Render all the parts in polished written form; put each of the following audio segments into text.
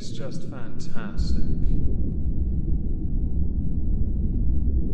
is just fantastic.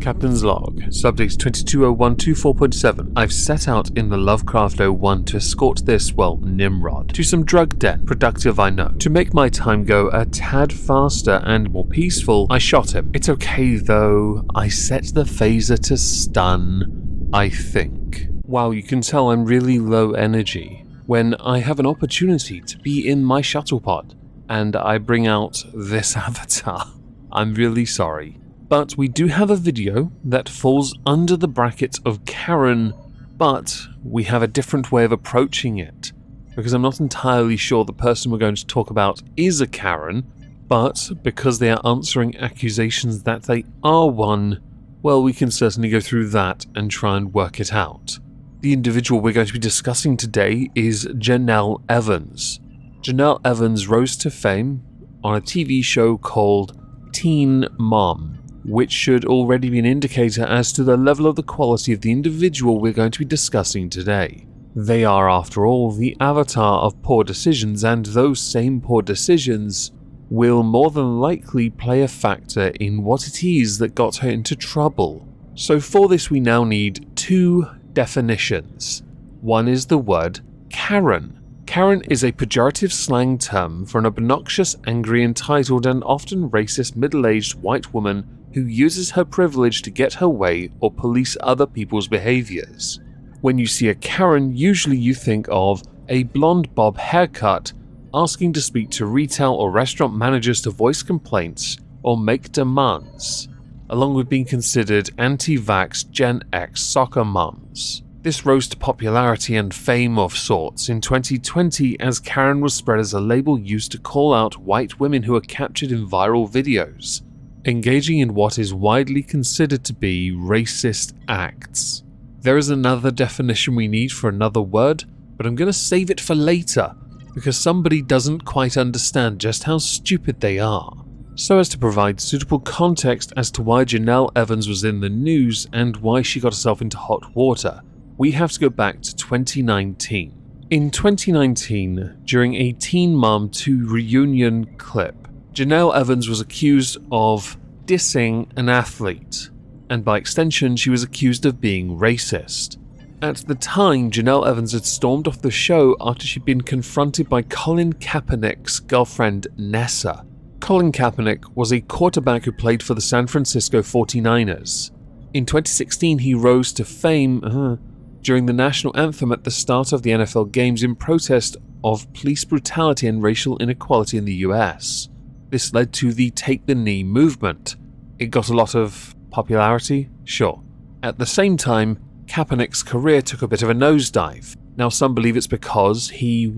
Captain's log, subject 220124.7. I've set out in the Lovecraft 01 to escort this, Nimrod, to some drug den. Productive, I know. To make my time go a tad faster and more peaceful, I shot him. It's okay though, I set the phaser to stun, I think. Wow, you can tell I'm really low energy when I have an opportunity to be in my shuttle pod, and I bring out this avatar. I'm really sorry. But we do have a video that falls under the bracket of Karen, but we have a different way of approaching it, because I'm not entirely sure the person we're going to talk about is a Karen, but because they are answering accusations that they are one, well, we can certainly go through that and try and work it out. The individual we're going to be discussing today is Jenelle Evans. Jenelle Evans rose to fame on a TV show called Teen Mom, which should already be an indicator as to the level of the quality of the individual we're going to be discussing today. They are, after all, the avatar of poor decisions, and those same poor decisions will more than likely play a factor in what it is that got her into trouble. So for this we now need two definitions. One is the word Karen. Karen is a pejorative slang term for an obnoxious, angry, entitled, and often racist middle-aged white woman who uses her privilege to get her way or police other people's behaviors. When you see a Karen, usually you think of a blonde bob haircut, asking to speak to retail or restaurant managers to voice complaints or make demands, along with being considered anti-vax Gen X soccer mums. This rose to popularity and fame of sorts in 2020 as Karen was spread as a label used to call out white women who are captured in viral videos, engaging in what is widely considered to be racist acts. There is another definition we need for another word, but I'm going to save it for later because somebody doesn't quite understand just how stupid they are. So as to provide suitable context as to why Jenelle Evans was in the news and why she got herself into hot water, we have to go back to 2019. In 2019, during a Teen Mom 2 reunion clip, Jenelle Evans was accused of dissing an athlete, and by extension she was accused of being racist. At the time, Jenelle Evans had stormed off the show after she'd been confronted by Colin Kaepernick's girlfriend Nessa. Colin Kaepernick was a quarterback who played for the San Francisco 49ers. In 2016 he rose to fame during the national anthem at the start of the NFL games in protest of police brutality and racial inequality in the US. This led to the Take the Knee movement. It got a lot of popularity, sure. At the same time, Kaepernick's career took a bit of a nosedive. Now some believe it's because he,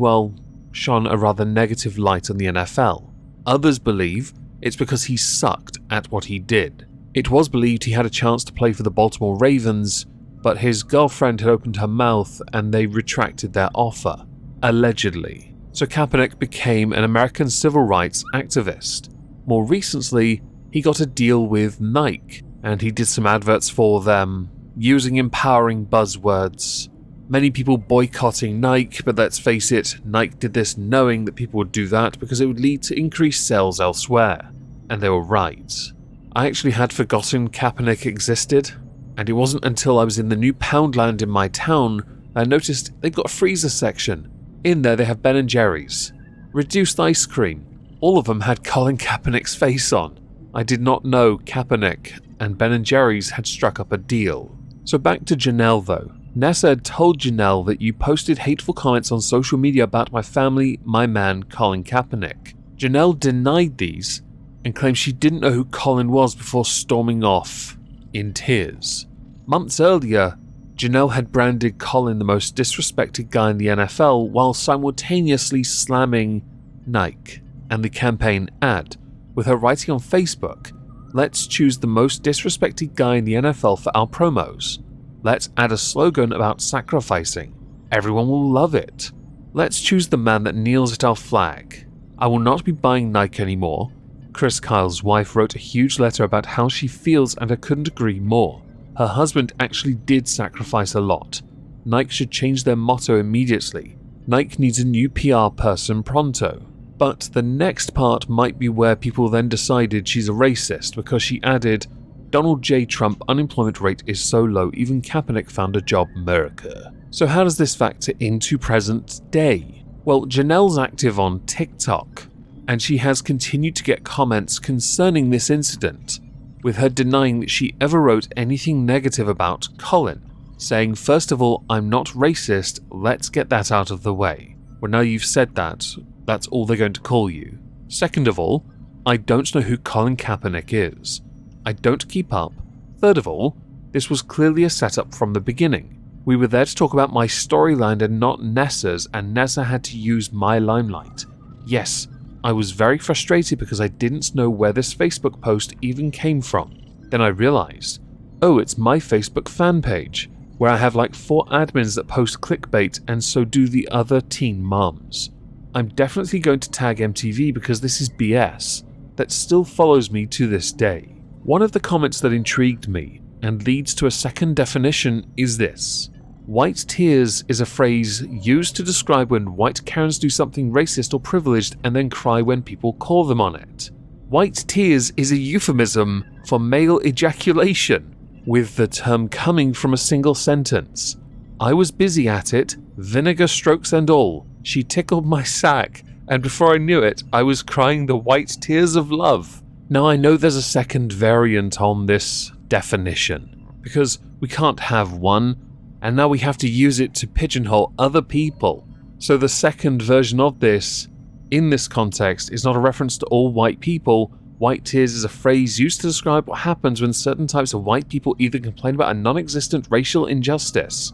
shone a rather negative light on the NFL. Others believe it's because he sucked at what he did. It was believed he had a chance to play for the Baltimore Ravens, but his girlfriend had opened her mouth and they retracted their offer, allegedly. So Kaepernick became an American civil rights activist. More recently, he got a deal with Nike, and he did some adverts for them, using empowering buzzwords. Many people boycotting Nike, but let's face it, Nike did this knowing that people would do that because it would lead to increased sales elsewhere. And they were right. I actually had forgotten Kaepernick existed, and it wasn't until I was in the new Poundland in my town I noticed they've got a freezer section. In there they have Ben & Jerry's, reduced ice cream. All of them had Colin Kaepernick's face on. I did not know Kaepernick and Ben & Jerry's had struck up a deal. So back to Jenelle though. Nessa had told Jenelle that you posted hateful comments on social media about my family, my man, Colin Kaepernick. Jenelle denied these and claimed she didn't know who Colin was before storming off in tears. Months earlier, Jenelle had branded Colin the most disrespected guy in the NFL while simultaneously slamming Nike and the campaign ad, with her writing on Facebook, "Let's choose the most disrespected guy in the NFL for our promos. Let's add a slogan about sacrificing. Everyone will love it. Let's choose the man that kneels at our flag. I will not be buying Nike anymore." Chris Kyle's wife wrote a huge letter about how she feels and I couldn't agree more. Her husband actually did sacrifice a lot. Nike should change their motto immediately. Nike needs a new PR person pronto. But the next part might be where people then decided she's a racist because she added, Donald J. Trump unemployment rate is so low even Kaepernick found a job America. So how does this factor into present day? Well, Jenelle's active on TikTok, and she has continued to get comments concerning this incident, with her denying that she ever wrote anything negative about Colin, saying, first of all, I'm not racist, let's get that out of the way. Well, now you've said that, that's all they're going to call you. Second of all, I don't know who Colin Kaepernick is. I don't keep up. Third of all, this was clearly a setup from the beginning. We were there to talk about my storyline and not Nessa's, and Nessa had to use my limelight. Yes, I was very frustrated because I didn't know where this Facebook post even came from. Then I realized, oh, it's my Facebook fan page, where I have like 4 admins that post clickbait, and so do the other teen moms. I'm definitely going to tag MTV because this is BS that still follows me to this day. One of the comments that intrigued me and leads to a second definition is this. White tears is a phrase used to describe when white Karens do something racist or privileged and then cry when people call them on it. White tears is a euphemism for male ejaculation, with the term coming from a single sentence. I was busy at it, vinegar strokes and all. She tickled my sack, and before I knew it, I was crying the white tears of love. Now I know there's a second variant on this definition, because we can't have one, and now we have to use it to pigeonhole other people. So the second version of this, in this context, is not a reference to all white people. White tears is a phrase used to describe what happens when certain types of white people either complain about a non-existent racial injustice.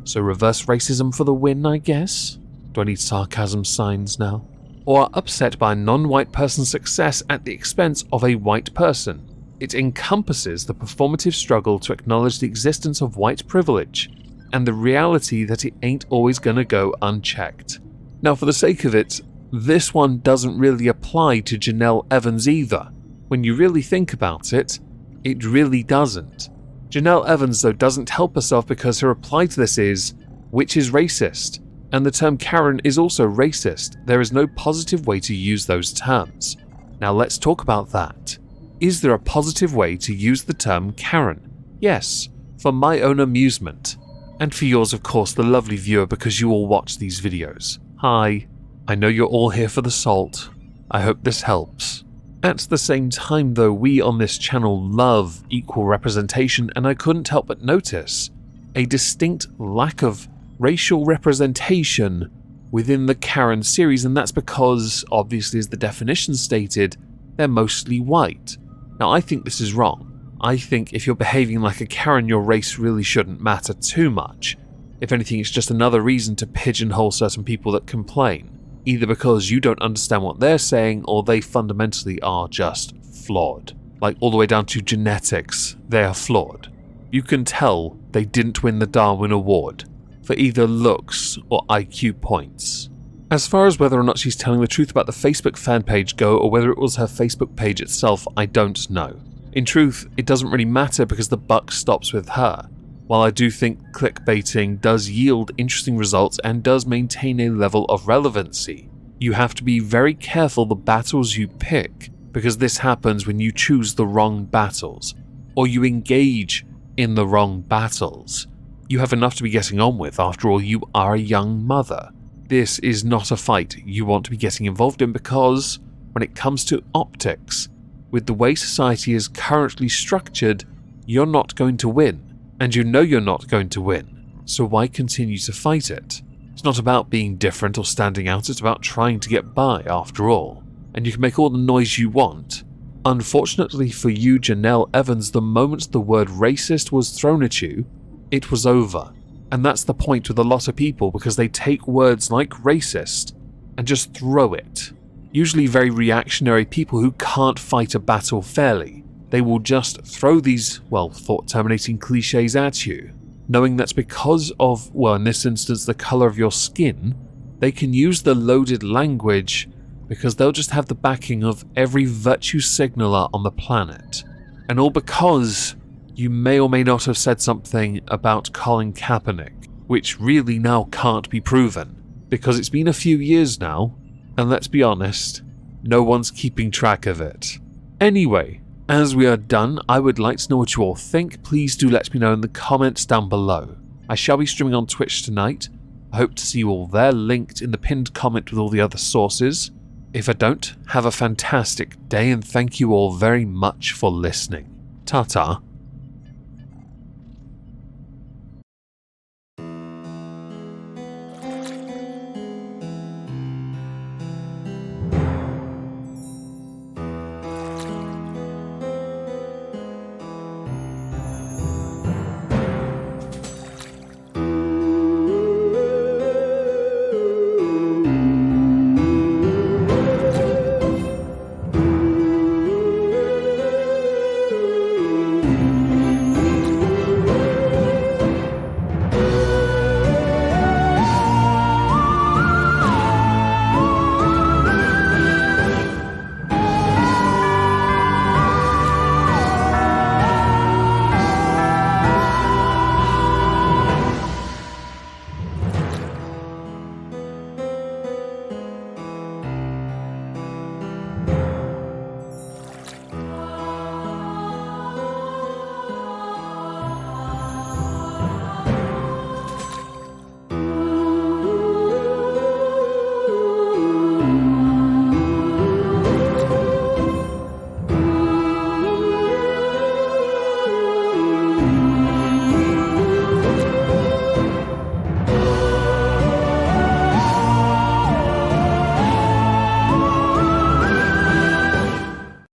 So reverse racism for the win, I guess? Do I need sarcasm signs now? Or are upset by a non-white person's success at the expense of a white person. It encompasses the performative struggle to acknowledge the existence of white privilege, and the reality that it ain't always gonna go unchecked. Now for the sake of it, this one doesn't really apply to Jenelle Evans either. When you really think about it, it really doesn't. Jenelle Evans though doesn't help herself because her reply to this is, which is racist, and the term Karen is also racist. There is no positive way to use those terms. Now let's talk about that. Is there a positive way to use the term Karen? Yes, for my own amusement. And for yours, of course, the lovely viewer, because you all watch these videos. Hi. I know you're all here for the salt. I hope this helps. At the same time though, we on this channel love equal representation, and I couldn't help but notice a distinct lack of racial representation within the Karen series, and that's because, obviously as the definition stated, they're mostly white. Now I think this is wrong. I think if you're behaving like a Karen, your race really shouldn't matter too much. If anything, it's just another reason to pigeonhole certain people that complain, either because you don't understand what they're saying or they fundamentally are just flawed. Like all the way down to genetics, they are flawed. You can tell they didn't win the Darwin Award for either looks or IQ points. As far as whether or not she's telling the truth about the Facebook fan page go, or whether it was her Facebook page itself, I don't know. In truth, it doesn't really matter because the buck stops with her. While I do think clickbaiting does yield interesting results and does maintain a level of relevancy, you have to be very careful the battles you pick, because this happens when you choose the wrong battles, or you engage in the wrong battles. You have enough to be getting on with, after all you are a young mother. This is not a fight you want to be getting involved in because, when it comes to optics, with the way society is currently structured, you're not going to win. And you know you're not going to win, so why continue to fight it? It's not about being different or standing out, it's about trying to get by after all. And you can make all the noise you want. Unfortunately for you, Jenelle Evans, the moment the word racist was thrown at you, it was over. And that's the point with a lot of people, because they take words like racist and just throw it. Usually very reactionary people who can't fight a battle fairly. They will just throw these, well, thought-terminating cliches at you, knowing that's because of, well, in this instance, the color of your skin, they can use the loaded language because they'll just have the backing of every virtue signaler on the planet. And all because you may or may not have said something about Colin Kaepernick, which really now can't be proven, because it's been a few years now, And let's be honest, no one's keeping track of it. Anyway, as we are done, I would like to know what you all think. Please do let me know in the comments down below. I shall be streaming on Twitch tonight. I hope to see you all there, linked in the pinned comment with all the other sources. If I don't, have a fantastic day and thank you all very much for listening. Ta-ta.